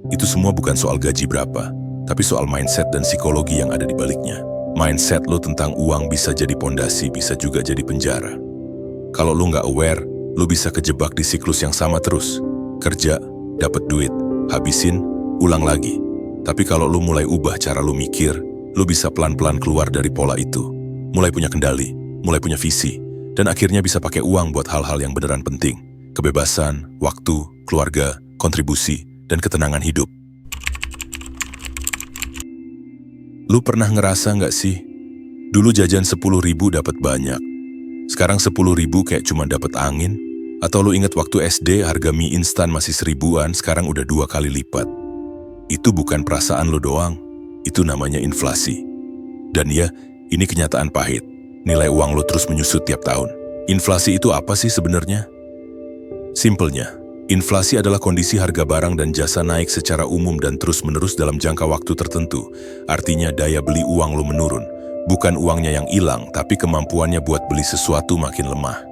[SPEAKER 1] Itu semua bukan soal gaji berapa, tapi soal mindset dan psikologi yang ada di baliknya. Mindset lu tentang uang bisa jadi pondasi, bisa juga jadi penjara. Kalau lu nggak aware, lu bisa kejebak di siklus yang sama terus. Kerja, dapat duit, habisin, ulang lagi. Tapi kalau lu mulai ubah cara lu mikir, lu bisa pelan-pelan keluar dari pola itu. Mulai punya kendali, mulai punya visi, dan akhirnya bisa pakai uang buat hal-hal yang beneran penting. Kebebasan, waktu, keluarga, kontribusi, dan ketenangan hidup. Lu pernah ngerasa nggak sih? Dulu jajan 10.000 dapat banyak. Sekarang 10.000 kayak cuma dapat angin. Atau lu inget waktu SD harga mie instan masih 1.000-an, sekarang udah 2 kali lipat. Itu bukan perasaan lu doang, itu namanya inflasi. Dan ya, ini kenyataan pahit. Nilai uang lu terus menyusut tiap tahun. Inflasi itu apa sih sebenarnya? Simpelnya, inflasi adalah kondisi harga barang dan jasa naik secara umum dan terus-menerus dalam jangka waktu tertentu. Artinya daya beli uang lu menurun. Bukan uangnya yang hilang, tapi kemampuannya buat beli sesuatu makin lemah.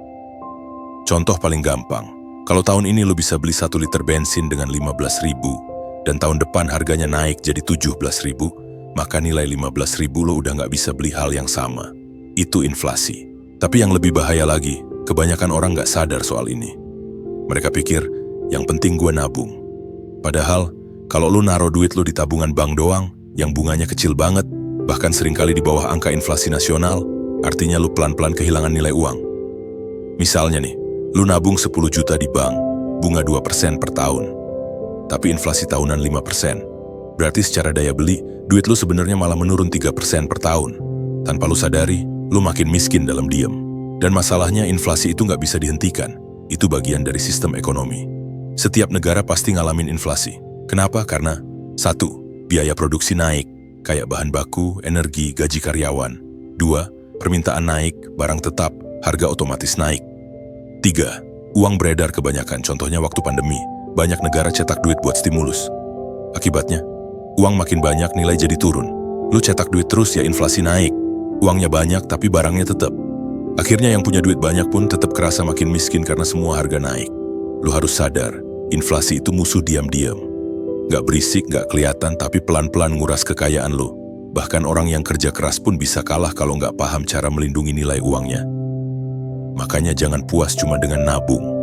[SPEAKER 1] Contoh paling gampang, kalau tahun ini lu bisa beli 1 liter bensin dengan 15.000, dan tahun depan harganya naik jadi 17.000, maka nilai 15.000 lu udah nggak bisa beli hal yang sama. Itu inflasi. Tapi yang lebih bahaya lagi, kebanyakan orang nggak sadar soal ini. Mereka pikir, yang penting gue nabung. Padahal, kalau lu naruh duit lu di tabungan bank doang, yang bunganya kecil banget, bahkan seringkali di bawah angka inflasi nasional, artinya lu pelan-pelan kehilangan nilai uang. Misalnya nih, lu nabung 10 juta di bank, bunga 2% per tahun. Tapi inflasi tahunan 5%. Berarti secara daya beli, duit lu sebenarnya malah menurun 3% per tahun. Tanpa lu sadari, lu makin miskin dalam diam. Dan masalahnya inflasi itu nggak bisa dihentikan. Itu bagian dari sistem ekonomi. Setiap negara pasti ngalamin inflasi. Kenapa? Karena 1. Biaya produksi naik, kayak bahan baku, energi, gaji karyawan. 2. Permintaan naik, barang tetap, harga otomatis naik. 3. Uang beredar kebanyakan, contohnya waktu pandemi. Banyak negara cetak duit buat stimulus. Akibatnya, uang makin banyak, nilai jadi turun. Lu cetak duit terus ya inflasi naik. Uangnya banyak tapi barangnya tetap. Akhirnya yang punya duit banyak pun tetap kerasa makin miskin karena semua harga naik. Lu harus sadar, inflasi itu musuh diam-diam. Gak berisik, gak kelihatan, tapi pelan-pelan nguras kekayaan lu. Bahkan orang yang kerja keras pun bisa kalah kalau gak paham cara melindungi nilai uangnya. Makanya jangan puas cuma dengan nabung.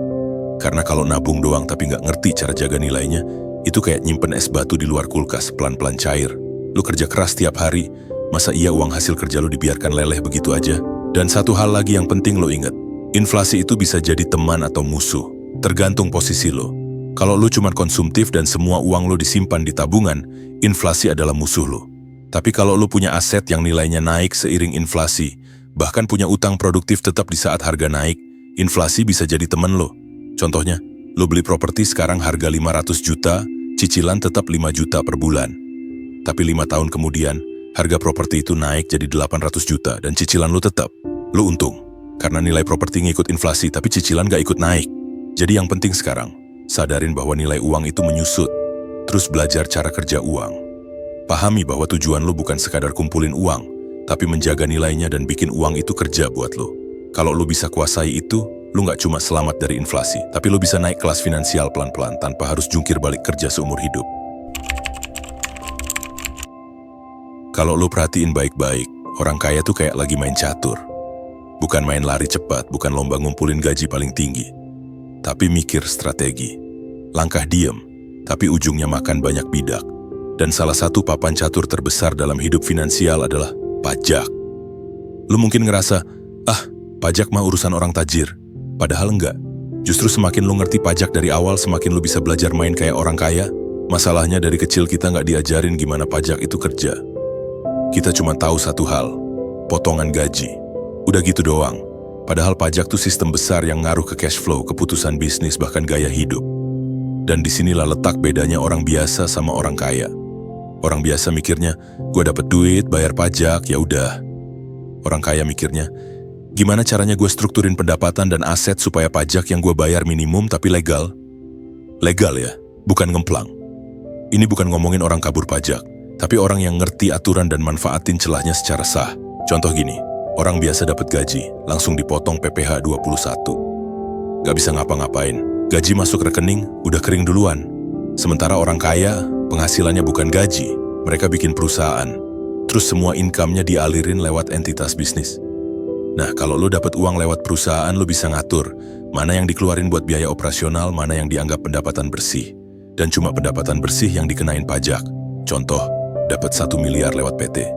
[SPEAKER 1] Karena kalau nabung doang tapi nggak ngerti cara jaga nilainya, itu kayak nyimpen es batu di luar kulkas, pelan-pelan cair. Lu kerja keras tiap hari, masa iya uang hasil kerja lu dibiarkan leleh begitu aja? Dan satu hal lagi yang penting lo ingat, inflasi itu bisa jadi teman atau musuh, tergantung posisi lo. Kalau lu cuma konsumtif dan semua uang lu disimpan di tabungan, inflasi adalah musuh lu. Tapi kalau lu punya aset yang nilainya naik seiring inflasi, bahkan punya utang produktif tetap di saat harga naik, inflasi bisa jadi temen lo. Contohnya, lo beli properti sekarang harga 500 juta, cicilan tetap 5 juta per bulan. Tapi 5 tahun kemudian, harga properti itu naik jadi 800 juta dan cicilan lo tetap. Lo untung, karena nilai properti ngikut inflasi tapi cicilan gak ikut naik. Jadi yang penting sekarang, sadarin bahwa nilai uang itu menyusut. Terus belajar cara kerja uang. Pahami bahwa tujuan lo bukan sekadar kumpulin uang, tapi menjaga nilainya dan bikin uang itu kerja buat lo. Kalau lo bisa kuasai itu, lo nggak cuma selamat dari inflasi, tapi lo bisa naik kelas finansial pelan-pelan tanpa harus jungkir balik kerja seumur hidup. Kalau lo perhatiin baik-baik, orang kaya tuh kayak lagi main catur. Bukan main lari cepat, bukan lomba ngumpulin gaji paling tinggi. Tapi mikir strategi. Langkah diem, tapi ujungnya makan banyak bidak. Dan salah satu papan catur terbesar dalam hidup finansial adalah pajak. Lu mungkin ngerasa, pajak mah urusan orang tajir. Padahal enggak. Justru semakin lu ngerti pajak dari awal, semakin lu bisa belajar main kayak orang kaya. Masalahnya dari kecil kita nggak diajarin gimana pajak itu kerja. Kita cuma tahu satu hal, potongan gaji. Udah gitu doang. Padahal pajak tuh sistem besar yang ngaruh ke cash flow, keputusan bisnis, bahkan gaya hidup. Dan disinilah letak bedanya orang biasa sama orang kaya. Orang biasa mikirnya, gue dapet duit, bayar pajak, ya udah. Orang kaya mikirnya, gimana caranya gue strukturin pendapatan dan aset supaya pajak yang gue bayar minimum tapi legal? Legal ya, bukan ngemplang. Ini bukan ngomongin orang kabur pajak, tapi orang yang ngerti aturan dan manfaatin celahnya secara sah. Contoh gini, orang biasa dapat gaji, langsung dipotong PPh 21. Gak bisa ngapa-ngapain, gaji masuk rekening, udah kering duluan. Sementara orang kaya, penghasilannya bukan gaji, mereka bikin perusahaan. Terus semua income-nya dialirin lewat entitas bisnis. Nah, kalau lo dapat uang lewat perusahaan, lo bisa ngatur mana yang dikeluarin buat biaya operasional, mana yang dianggap pendapatan bersih. Dan cuma pendapatan bersih yang dikenain pajak. Contoh, dapat 1 miliar lewat PT.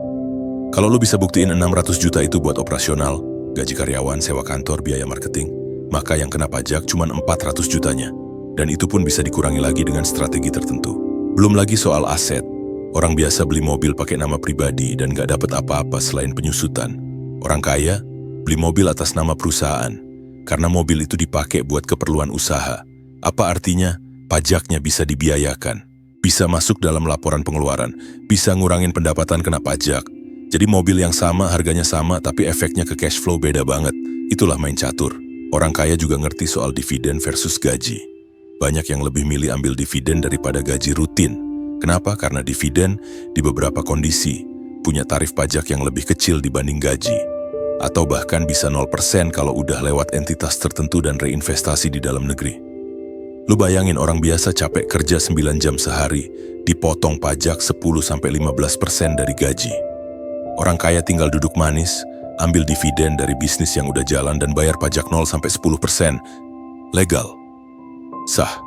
[SPEAKER 1] Kalau lo bisa buktiin 600 juta itu buat operasional, gaji karyawan, sewa kantor, biaya marketing, maka yang kena pajak cuma 400 jutanya. Dan itu pun bisa dikurangi lagi dengan strategi tertentu. Belum lagi soal aset. Orang biasa beli mobil pakai nama pribadi dan gak dapat apa-apa selain penyusutan. Orang kaya beli mobil atas nama perusahaan, karena mobil itu dipakai buat keperluan usaha. Apa artinya? Pajaknya bisa dibiayakan, bisa masuk dalam laporan pengeluaran, bisa ngurangin pendapatan kena pajak. Jadi mobil yang sama, harganya sama, tapi efeknya ke cash flow beda banget. Itulah main catur. Orang kaya juga ngerti soal dividen versus gaji. Banyak yang lebih milih ambil dividen daripada gaji rutin. Kenapa? Karena dividen di beberapa kondisi punya tarif pajak yang lebih kecil dibanding gaji. Atau bahkan bisa 0% kalau udah lewat entitas tertentu dan reinvestasi di dalam negeri. Lu bayangin orang biasa capek kerja 9 jam sehari, dipotong pajak 10-15% dari gaji. Orang kaya tinggal duduk manis, ambil dividen dari bisnis yang udah jalan dan bayar pajak 0-10%. Legal. Sah.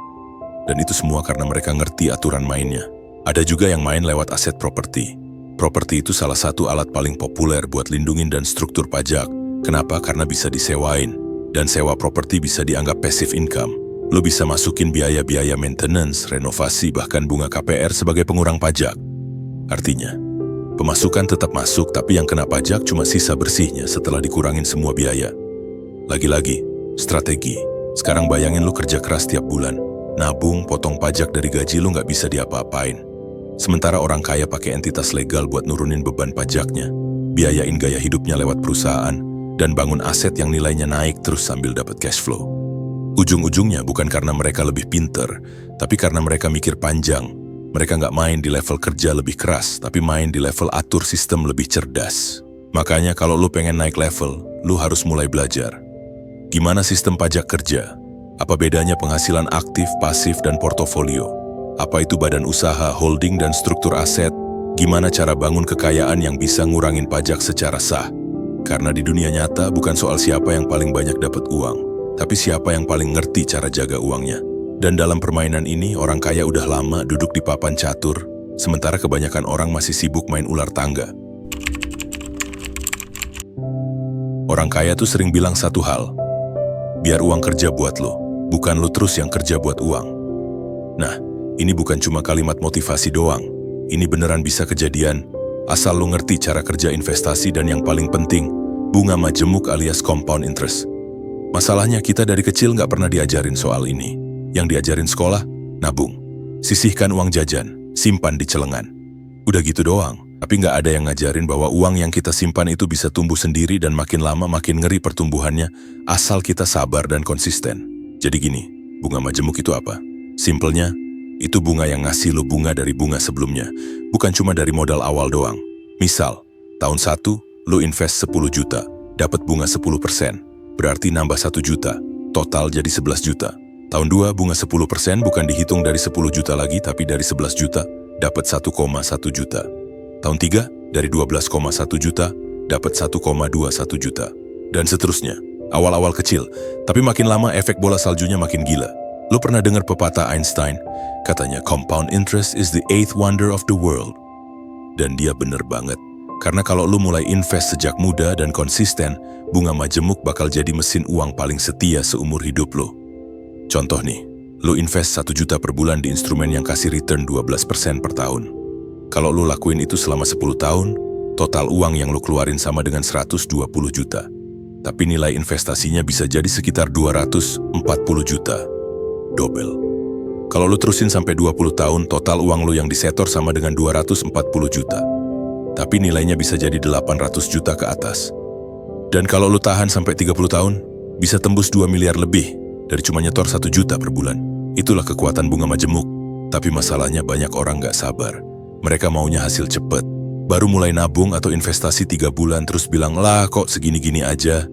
[SPEAKER 1] Dan itu semua karena mereka ngerti aturan mainnya. Ada juga yang main lewat aset properti. Properti itu salah satu alat paling populer buat lindungin dan struktur pajak. Kenapa? Karena bisa disewain. Dan sewa properti bisa dianggap passive income. Lo bisa masukin biaya-biaya maintenance, renovasi, bahkan bunga KPR sebagai pengurang pajak. Artinya, pemasukan tetap masuk, tapi yang kena pajak cuma sisa bersihnya setelah dikurangin semua biaya. Lagi-lagi, strategi. Sekarang bayangin lu kerja keras tiap bulan. Nabung, potong pajak dari gaji lu nggak bisa diapa-apain. Sementara orang kaya pakai entitas legal buat nurunin beban pajaknya. Biayain gaya hidupnya lewat perusahaan, dan bangun aset yang nilainya naik terus sambil dapat cash flow. Ujung-ujungnya bukan karena mereka lebih pinter, tapi karena mereka mikir panjang. Mereka nggak main di level kerja lebih keras, tapi main di level atur sistem lebih cerdas. Makanya kalau lu pengen naik level, lu harus mulai belajar. Gimana sistem pajak kerja? Apa bedanya penghasilan aktif, pasif, dan portofolio? Apa itu badan usaha, holding, dan struktur aset? Gimana cara bangun kekayaan yang bisa ngurangin pajak secara sah? Karena di dunia nyata bukan soal siapa yang paling banyak dapat uang, tapi siapa yang paling ngerti cara jaga uangnya. Dan dalam permainan ini, orang kaya udah lama duduk di papan catur, sementara kebanyakan orang masih sibuk main ular tangga. Orang kaya tuh sering bilang satu hal, biar uang kerja buat lo, bukan lo terus yang kerja buat uang. Nah, ini bukan cuma kalimat motivasi doang, ini beneran bisa kejadian, asal lo ngerti cara kerja investasi dan yang paling penting, bunga majemuk alias compound interest. Masalahnya kita dari kecil nggak pernah diajarin soal ini. Yang diajarin sekolah, nabung, sisihkan uang jajan, simpan di celengan. Udah gitu doang, tapi nggak ada yang ngajarin bahwa uang yang kita simpan itu bisa tumbuh sendiri dan makin lama makin ngeri pertumbuhannya, asal kita sabar dan konsisten. Jadi gini, Bunga majemuk itu apa? Simpelnya, itu bunga yang ngasih lo bunga dari bunga sebelumnya, bukan cuma dari modal awal doang. Misal, tahun 1, lo invest 10 juta, dapat bunga 10%, berarti nambah 1 juta, total jadi 11 juta. Tahun 2, bunga 10% bukan dihitung dari 10 juta lagi, tapi dari 11 juta, dapat 1,1 juta. Tahun 3, dari 12,1 juta, dapat 1,21 juta. Dan seterusnya. Awal-awal kecil, tapi makin lama efek bola saljunya makin gila. Lo pernah dengar pepatah Einstein? Katanya compound interest is the eighth wonder of the world. Dan dia bener banget. Karena kalau lo mulai invest sejak muda dan konsisten, bunga majemuk bakal jadi mesin uang paling setia seumur hidup lo. Contoh nih, lo invest 1 juta per bulan di instrumen yang kasih return 12% per tahun. Kalau lo lakuin itu selama 10 tahun, total uang yang lo keluarin sama dengan 120 juta. Tapi nilai investasinya bisa jadi sekitar 240 juta. Double. Kalau lo terusin sampai 20 tahun, total uang lo yang disetor sama dengan 240 juta. Tapi nilainya bisa jadi 800 juta ke atas. Dan kalau lo tahan sampai 30 tahun, bisa tembus 2 miliar lebih dari cuma nyetor 1 juta per bulan. Itulah kekuatan bunga majemuk. Tapi masalahnya banyak orang gak sabar. Mereka maunya hasil cepet. Baru mulai nabung atau investasi 3 bulan terus bilang, lah kok segini-gini aja.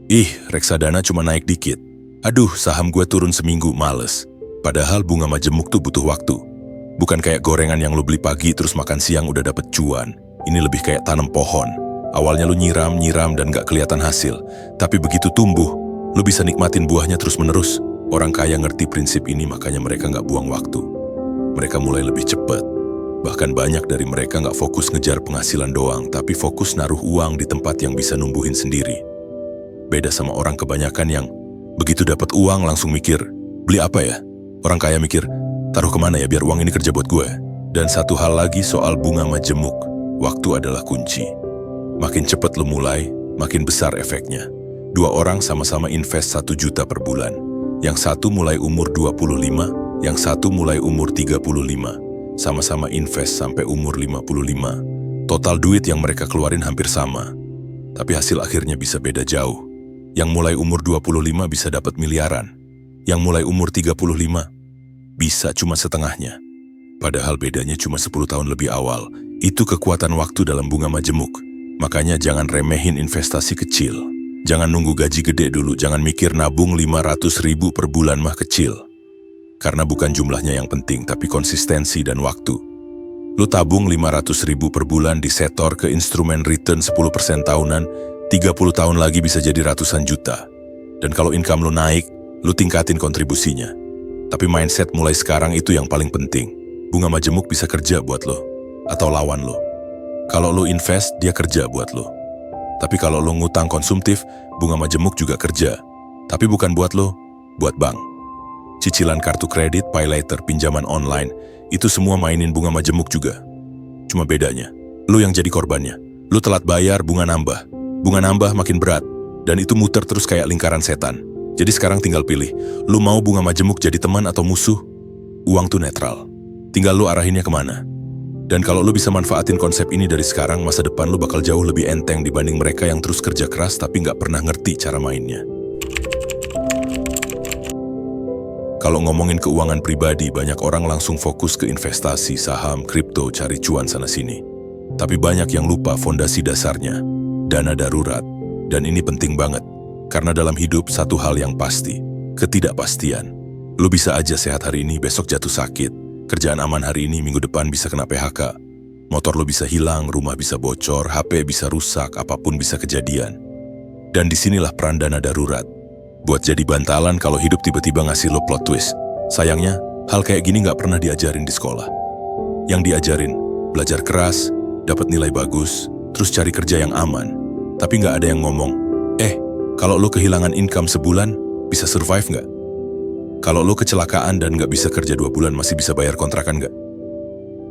[SPEAKER 1] Ih, reksadana cuma naik dikit. Aduh, saham gue turun seminggu, males. Padahal bunga majemuk tuh butuh waktu. Bukan kayak gorengan yang lo beli pagi terus makan siang udah dapet cuan. Ini lebih kayak tanam pohon. Awalnya lo nyiram dan gak kelihatan hasil. Tapi begitu tumbuh, lo bisa nikmatin buahnya terus-menerus. Orang kaya ngerti prinsip ini, makanya mereka gak buang waktu. Mereka mulai lebih cepat. Bahkan banyak dari mereka gak fokus ngejar penghasilan doang, tapi fokus naruh uang di tempat yang bisa numbuhin sendiri. Beda sama orang kebanyakan yang begitu dapat uang langsung mikir, beli apa ya? Orang kaya mikir, taruh kemana ya biar uang ini kerja buat gue? Dan satu hal lagi soal bunga majemuk, waktu adalah kunci. Makin cepat lo mulai, makin besar efeknya. 2 orang sama-sama invest 1 juta per bulan. Yang satu mulai umur 25, yang satu mulai umur 35. Sama-sama invest sampai umur 55. Total duit yang mereka keluarin hampir sama. Tapi hasil akhirnya bisa beda jauh. Yang mulai umur 25 bisa dapat miliaran. Yang mulai umur 35 bisa cuma setengahnya. Padahal bedanya cuma 10 tahun lebih awal. Itu kekuatan waktu dalam bunga majemuk. Makanya jangan remehin investasi kecil. Jangan nunggu gaji gede dulu. Jangan mikir nabung 500 ribu per bulan mah kecil. Karena bukan jumlahnya yang penting, tapi konsistensi dan waktu. Lu tabung 500 ribu per bulan disetor ke instrumen return 10% tahunan, 30 tahun lagi bisa jadi ratusan juta. Dan kalau income lu naik, lu tingkatin kontribusinya. Tapi mindset mulai sekarang itu yang paling penting. Bunga majemuk bisa kerja buat lo, atau lawan lo. Kalau lo invest, dia kerja buat lo. Tapi kalau lo ngutang konsumtif, bunga majemuk juga kerja. Tapi bukan buat lo, buat bank. Cicilan kartu kredit, pay later, pinjaman online, itu semua mainin bunga majemuk juga. Cuma bedanya, lo yang jadi korbannya. Lo telat bayar, bunga nambah. Bunga nambah makin berat, dan itu muter terus kayak lingkaran setan. Jadi sekarang tinggal pilih, lo mau bunga majemuk jadi teman atau musuh? Uang tuh netral. Tinggal lo arahinnya kemana. Dan kalau lo bisa manfaatin konsep ini dari sekarang, masa depan lo bakal jauh lebih enteng dibanding mereka yang terus kerja keras tapi nggak pernah ngerti cara mainnya. Kalau ngomongin keuangan pribadi, banyak orang langsung fokus ke investasi, saham, kripto, cari cuan sana-sini. Tapi banyak yang lupa fondasi dasarnya, dana darurat. Dan ini penting banget, karena dalam hidup satu hal yang pasti, ketidakpastian. Lo bisa aja sehat hari ini, besok jatuh sakit. Kerjaan aman hari ini, minggu depan bisa kena PHK. Motor lo bisa hilang, rumah bisa bocor, HP bisa rusak, apapun bisa kejadian. Dan disinilah peran dana darurat. Buat jadi bantalan kalau hidup tiba-tiba ngasih lo plot twist. Sayangnya, hal kayak gini nggak pernah diajarin di sekolah. Yang diajarin, belajar keras, dapat nilai bagus, terus cari kerja yang aman. Tapi nggak ada yang ngomong, kalau lo kehilangan income sebulan, bisa survive nggak? Kalau lo kecelakaan dan nggak bisa kerja 2 bulan, masih bisa bayar kontrakan nggak?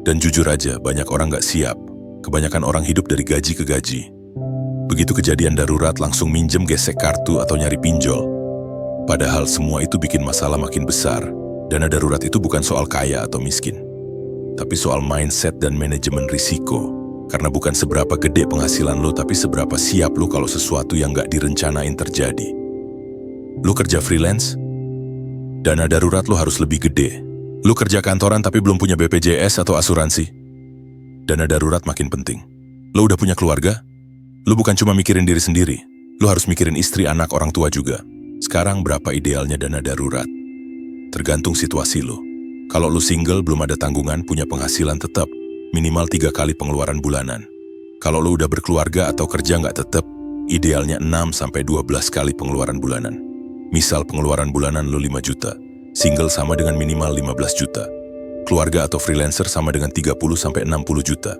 [SPEAKER 1] Dan jujur aja, banyak orang nggak siap. Kebanyakan orang hidup dari gaji ke gaji. Begitu kejadian darurat, langsung minjem, gesek kartu, atau nyari pinjol. Padahal semua itu bikin masalah makin besar. Dana darurat itu bukan soal kaya atau miskin, tapi soal mindset dan manajemen risiko. Karena bukan seberapa gede penghasilan lo, tapi seberapa siap lo kalau sesuatu yang nggak direncanain terjadi. Lo kerja freelance? Dana darurat lo harus lebih gede. Lo kerja kantoran tapi belum punya BPJS atau asuransi. Dana darurat makin penting. Lo udah punya keluarga? Lo bukan cuma mikirin diri sendiri. Lo harus mikirin istri, anak, orang tua juga. Sekarang berapa idealnya dana darurat? Tergantung situasi lo. Kalau lo single, belum ada tanggungan, punya penghasilan tetap, minimal 3 kali pengeluaran bulanan. Kalau lo udah berkeluarga atau kerja nggak tetap, idealnya 6-12 kali pengeluaran bulanan. Misal pengeluaran bulanan lo 5 juta, single sama dengan minimal 15 juta. Keluarga atau freelancer sama dengan 30-60 juta.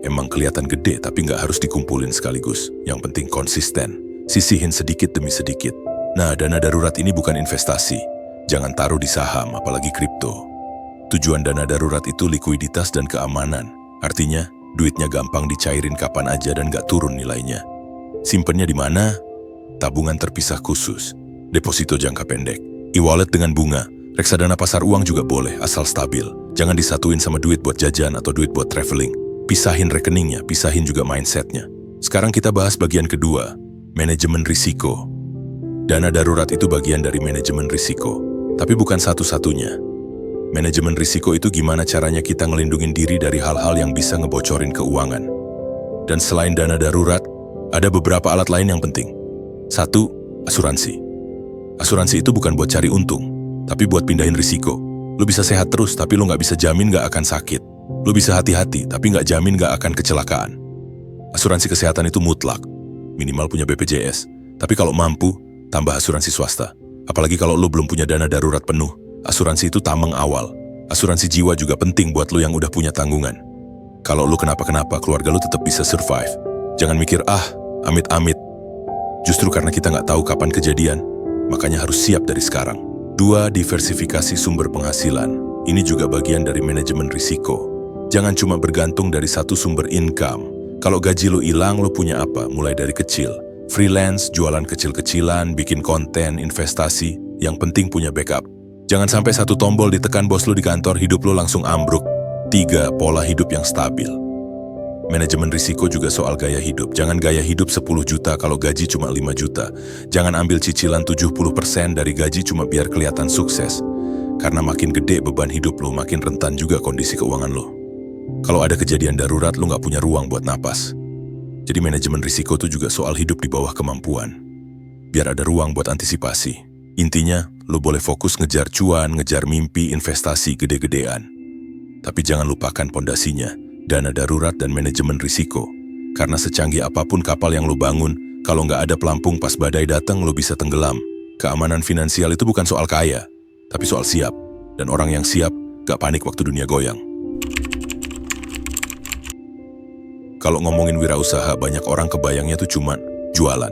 [SPEAKER 1] Emang kelihatan gede tapi nggak harus dikumpulin sekaligus. Yang penting konsisten, sisihin sedikit demi sedikit. Nah, dana darurat ini bukan investasi. Jangan taruh di saham, apalagi kripto. Tujuan dana darurat itu likuiditas dan keamanan. Artinya, duitnya gampang dicairin kapan aja dan nggak turun nilainya. Simpennya di mana? Tabungan terpisah khusus, deposito jangka pendek, e-wallet dengan bunga, reksadana pasar uang juga boleh, asal stabil. Jangan disatuin sama duit buat jajan atau duit buat traveling. Pisahin rekeningnya, pisahin juga mindsetnya. Sekarang kita bahas bagian kedua, manajemen risiko. Dana darurat itu bagian dari manajemen risiko, tapi bukan satu-satunya. Manajemen risiko itu gimana caranya kita ngelindungin diri dari hal-hal yang bisa ngebocorin keuangan. Dan selain dana darurat, ada beberapa alat lain yang penting. 1. Asuransi. Asuransi itu bukan buat cari untung, tapi buat pindahin risiko. Lu bisa sehat terus, tapi lu nggak bisa jamin nggak akan sakit. Lu bisa hati-hati, tapi nggak jamin nggak akan kecelakaan. Asuransi kesehatan itu mutlak, minimal punya BPJS. Tapi kalau mampu, tambah asuransi swasta. Apalagi kalau lu belum punya dana darurat penuh, asuransi itu tameng awal. Asuransi jiwa juga penting buat lu yang udah punya tanggungan. Kalau lu kenapa-kenapa, keluarga lu tetap bisa survive. Jangan mikir, amit-amit. Justru karena kita nggak tahu kapan kejadian, makanya harus siap dari sekarang. 2. Diversifikasi sumber penghasilan. Ini juga bagian dari manajemen risiko. Jangan cuma bergantung dari satu sumber income. Kalau gaji lo hilang, lo punya apa? Mulai dari kecil. Freelance, jualan kecil-kecilan, bikin konten, investasi. Yang penting punya backup. Jangan sampai satu tombol ditekan bos lo di kantor, hidup lo langsung ambruk. 3. Pola hidup yang stabil. Manajemen risiko juga soal gaya hidup. Jangan gaya hidup 10 juta kalau gaji cuma 5 juta. Jangan ambil cicilan 70% dari gaji cuma biar kelihatan sukses. Karena makin gede beban hidup lo, makin rentan juga kondisi keuangan lo. Kalau ada kejadian darurat, lo nggak punya ruang buat napas. Jadi manajemen risiko itu juga soal hidup di bawah kemampuan. Biar ada ruang buat antisipasi. Intinya, lo boleh fokus ngejar cuan, ngejar mimpi, investasi gede-gedean. Tapi jangan lupakan pondasinya, dana darurat dan manajemen risiko. Karena secanggih apapun kapal yang lo bangun, kalau nggak ada pelampung pas badai datang, lo bisa tenggelam. Keamanan finansial itu bukan soal kaya, tapi soal siap. Dan orang yang siap, gak panik waktu dunia goyang. Kalau ngomongin wirausaha, banyak orang kebayangnya tuh cuman jualan.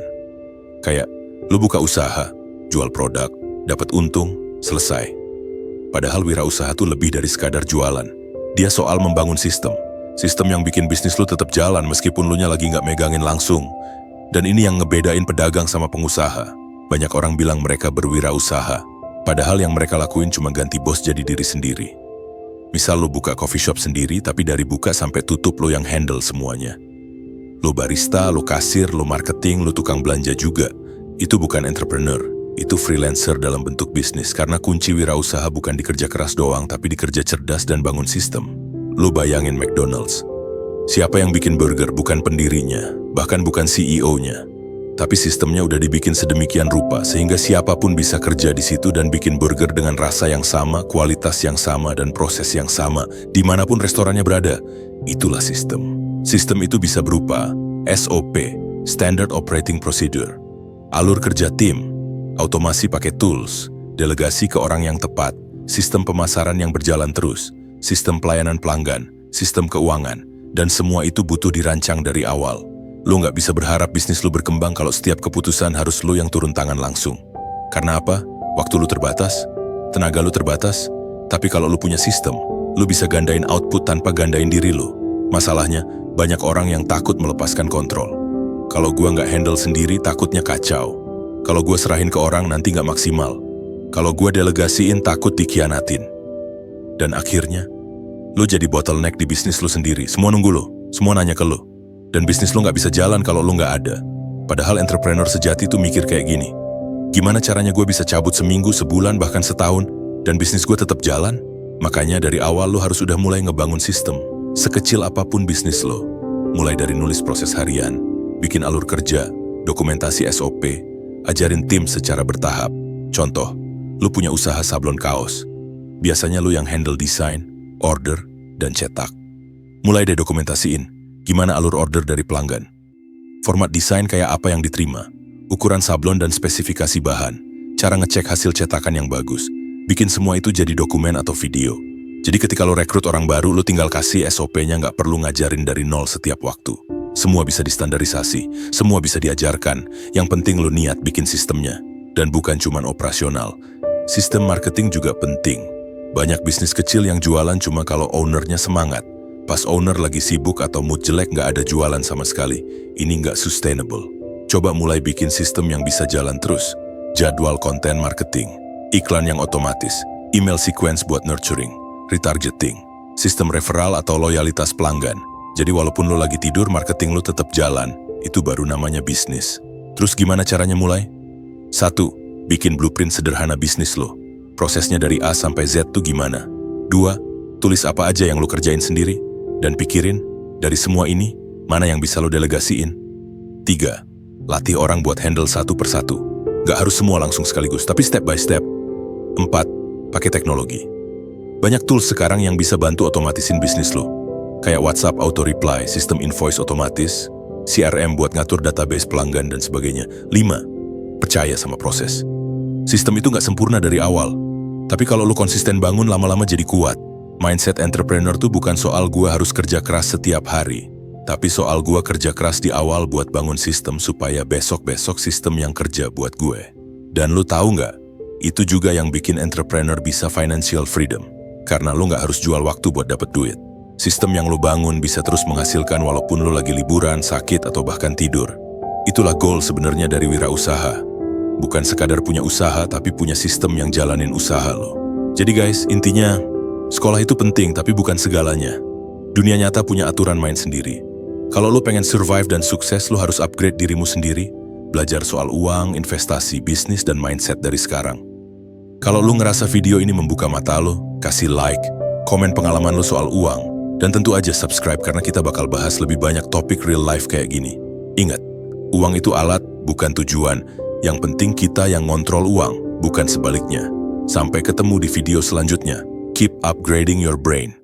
[SPEAKER 1] Kayak, lu buka usaha, jual produk, dapat untung, selesai. Padahal wirausaha tuh lebih dari sekadar jualan. Dia soal membangun sistem. Sistem yang bikin bisnis lu tetap jalan meskipun lu nya lagi nggak megangin langsung. Dan ini yang ngebedain pedagang sama pengusaha. Banyak orang bilang mereka berwirausaha. Padahal yang mereka lakuin cuma ganti bos jadi diri sendiri. Misal lo buka coffee shop sendiri, tapi dari buka sampai tutup lo yang handle semuanya. Lo barista, lo kasir, lo marketing, lo tukang belanja juga. Itu bukan entrepreneur, itu freelancer dalam bentuk bisnis. Karena kunci wirausaha bukan dikerja keras doang, tapi dikerja cerdas dan bangun sistem. Lo bayangin McDonald's. Siapa yang bikin burger? Bukan pendirinya, bahkan bukan CEO-nya. Tapi sistemnya udah dibikin sedemikian rupa sehingga siapapun bisa kerja di situ dan bikin burger dengan rasa yang sama, kualitas yang sama, dan proses yang sama dimanapun restorannya berada. Itulah sistem. Sistem itu bisa berupa SOP, Standard Operating Procedure, alur kerja tim, automasi pakai tools, delegasi ke orang yang tepat, sistem pemasaran yang berjalan terus, sistem pelayanan pelanggan, sistem keuangan, dan semua itu butuh dirancang dari awal. Lo nggak bisa berharap bisnis lo berkembang kalau setiap keputusan harus lo yang turun tangan langsung. Karena apa? Waktu lo terbatas, tenaga lo terbatas, tapi kalau lo punya sistem, lo bisa gandain output tanpa gandain diri lo. Masalahnya, banyak orang yang takut melepaskan kontrol. Kalau gua nggak handle sendiri, takutnya kacau. Kalau gua serahin ke orang, nanti nggak maksimal. Kalau gua delegasiin, takut dikhianatin. Dan akhirnya, lo jadi bottleneck di bisnis lo sendiri. Semua nunggu lo, semua nanya ke lo. Dan bisnis lo nggak bisa jalan kalau lo nggak ada. Padahal entrepreneur sejati tuh mikir kayak gini. Gimana caranya gue bisa cabut seminggu, sebulan, bahkan setahun, dan bisnis gue tetap jalan? Makanya dari awal lo harus udah mulai ngebangun sistem. Sekecil apapun bisnis lo. Mulai dari nulis proses harian, bikin alur kerja, dokumentasi SOP, ajarin tim secara bertahap. Contoh, lo punya usaha sablon kaos. Biasanya lo yang handle desain, order, dan cetak. Mulai deh dokumentasiin, gimana alur order dari pelanggan. Format desain kayak apa yang diterima, ukuran sablon dan spesifikasi bahan, cara ngecek hasil cetakan yang bagus. Bikin semua itu jadi dokumen atau video. Jadi ketika lo rekrut orang baru, lo tinggal kasih SOP-nya, nggak perlu ngajarin dari nol setiap waktu. Semua bisa distandarisasi, semua bisa diajarkan. Yang penting lo niat bikin sistemnya. Dan bukan cuman operasional. Sistem marketing juga penting. Banyak bisnis kecil yang jualan cuma kalau ownernya semangat. Pas owner lagi sibuk atau mood jelek, nggak ada jualan sama sekali. Ini nggak sustainable. Coba mulai bikin sistem yang bisa jalan terus. Jadwal konten marketing, iklan yang otomatis, email sequence buat nurturing, retargeting, sistem referral atau loyalitas pelanggan. Jadi walaupun lo lagi tidur, marketing lo tetap jalan. Itu baru namanya bisnis. Terus gimana caranya mulai? 1. Bikin blueprint sederhana bisnis lo. Prosesnya dari A sampai Z tuh gimana? 2. Tulis apa aja yang lo kerjain sendiri. Dan pikirin, dari semua ini, mana yang bisa lo delegasiin? 3. Latih orang buat handle satu persatu. Gak harus semua langsung sekaligus, tapi step by step. 4. Pakai teknologi. Banyak tools sekarang yang bisa bantu otomatisin bisnis lo. Kayak WhatsApp auto reply, sistem invoice otomatis, CRM buat ngatur database pelanggan, dan sebagainya. 5. Percaya sama proses. Sistem itu gak sempurna dari awal. Tapi kalau lo konsisten bangun, lama-lama jadi kuat. Mindset entrepreneur tuh bukan soal gua harus kerja keras setiap hari. Tapi soal gua kerja keras di awal buat bangun sistem supaya besok-besok sistem yang kerja buat gue. Dan lu tahu nggak? Itu juga yang bikin entrepreneur bisa financial freedom. Karena lu nggak harus jual waktu buat dapet duit. Sistem yang lu bangun bisa terus menghasilkan walaupun lu lagi liburan, sakit, atau bahkan tidur. Itulah goal sebenarnya dari wirausaha. Bukan sekadar punya usaha, tapi punya sistem yang jalanin usaha lo. Jadi guys, intinya, sekolah itu penting tapi bukan segalanya. Dunia nyata punya aturan main sendiri. Kalau lo pengen survive dan sukses, lo harus upgrade dirimu sendiri, belajar soal uang, investasi, bisnis, dan mindset dari sekarang. Kalau lo ngerasa video ini membuka mata lo, kasih like, komen pengalaman lo soal uang, dan tentu aja subscribe karena kita bakal bahas lebih banyak topik real life kayak gini. Ingat, uang itu alat, bukan tujuan. Yang penting kita yang ngontrol uang, bukan sebaliknya. Sampai ketemu di video selanjutnya. Keep upgrading your brain.